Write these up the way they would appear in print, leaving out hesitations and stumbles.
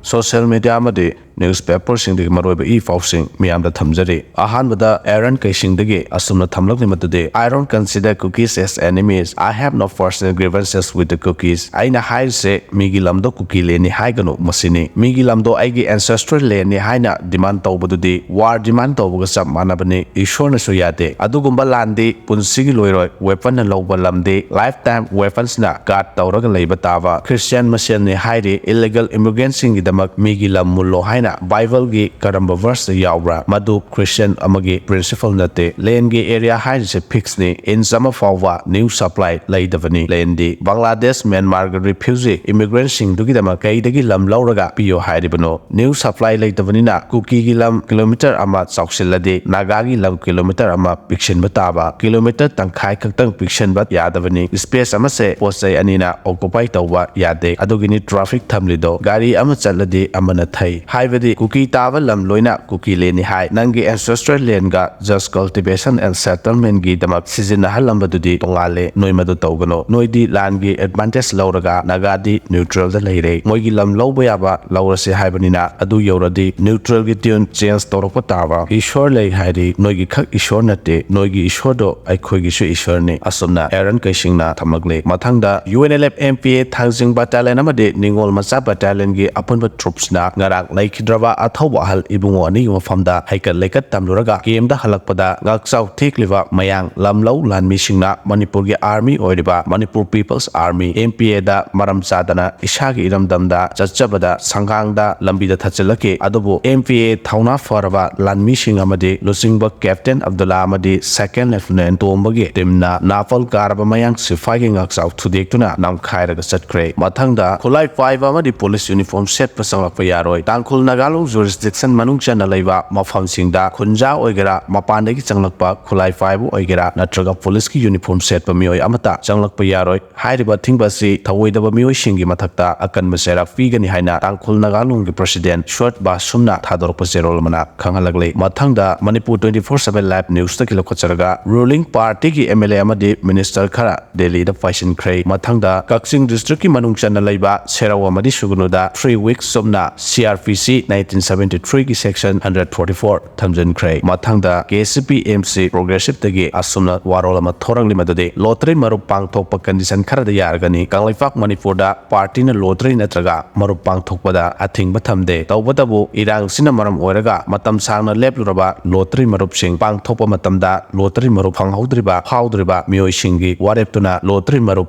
social media amadi newspaper singdagi maroiba e-fausing miyamda thamjari ahanbada Aaron kaisingdagi asumna thamlakni matade I don't consider cookies as enemies. I have no personal grievances with the cookies. Aina haise migi lamdo cookie le ni haiganu masini migi lamdo aigi ancestral le ni haina demand tawbadudi war demand tawbaga sab manabani ishorna su yate adugumba landi punsigi loiroi weapon na lawba lamde lifetime weapons na guard tawraga leiba tava Christian masen ni hairi illegal immigrants singi damak migi lam mullo haina Bible gi karamba verse yaubra madu Christian amagi principle nate land gi area haina se fix ni in summer fawa new supply leidavani land di Bangladesh Myanmar gi refugee immigrants sing dugi damak kai dagi lam lawraga piyo hairibano new supply leidavani na cookie gi lam kilometer ama chawsilade naga gi lam kilometer ama pikshin bataba kilometer tangkhai khaktang pikshin bat yadavani space ama se posai anina occupy tawwa yade adugini traffic thamlido gari ama chaladi amana thai haibadi cookie taba lam loina cookie leni hai nangi ancestral land ga just cultivation and settlement gi damak season halambadudi tongale noimadu tawgano noidi land gi advantage lawraga nagadi neutral da leire moigi lam lawba yaba lawrase haibanina adu yoradi neutral gi tune change torokpa taba ishor lei hairi noigi khak ishor nate noigi ishor do aikhoi gi su ishor ni asumna Aaron kaisingna thamlagle mathangda UNLF MPA Thangjing battalion amade ningol macha battalion gi apunba troops na ngarak laikhidraba athawba hal ibungo ani mafamda haikat leikat tamluraga game da halakpada ngakchau thekliwa mayang lamlau lanmi singna Manipur gi army oiriba Manipur People's Army MPA da maram chadana ishagi iramdamda chachabada sanghangda lambida thachalake adubu MPA thauna faraba lanmi sing amade losingba captain Abdullah amade second lieutenant tombagi timna nafal karaba mayang sifai gi ngakchau thudektuna namkhairaga chatkre mathangda khulai 5 amadi police uniform set pasangla yaroi tangkhul nagalung jurisdiction manung chana leiba mafam singda khunja oigera mapandagi changlakpa khulai 5 oigera natraga police ki uniform set pa mioi amata changlakpa yaroi hairiba thingbasi thawoidaba mioi singi mathakta akan masera pigani haina tangkhul nagalung gi president short ba sumna thadorpa zerol mana khangalagle mathangda Manipur 24/7 live news ta kilokacharaga ruling party ki MLA amadi minister khara Delhi da fashion khre mathangda Kakching district ki manung chana leiba serawa amadi sugunuda 3 weeks somna CRPC 1973 ki section 144 thamjan khre mathangda KCP MC progressive tagi asumna warolama thorangli madade lottery marup pangthokpa condition khara da yargani Kanglaipak Manipur da party na lottery natraga marup pangthokpada athingba thamde tawbadabu irang sina maram oiraga matam sangna lepluraba lottery marup sing pangthokpa matamda lottery marup phanghaudriba haudriba mioi singi wareptuna lottery marup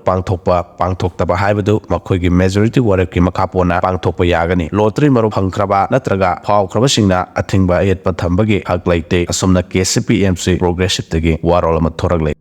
pangthoktaba haibadu makhoi gi majority warep ki makhapona pangthokpa yagani lottery marup phangkraba natraga phawkraba singna athingba yetpa thambagi hak laite asumna KCP MC progressive tagi warolama thoragle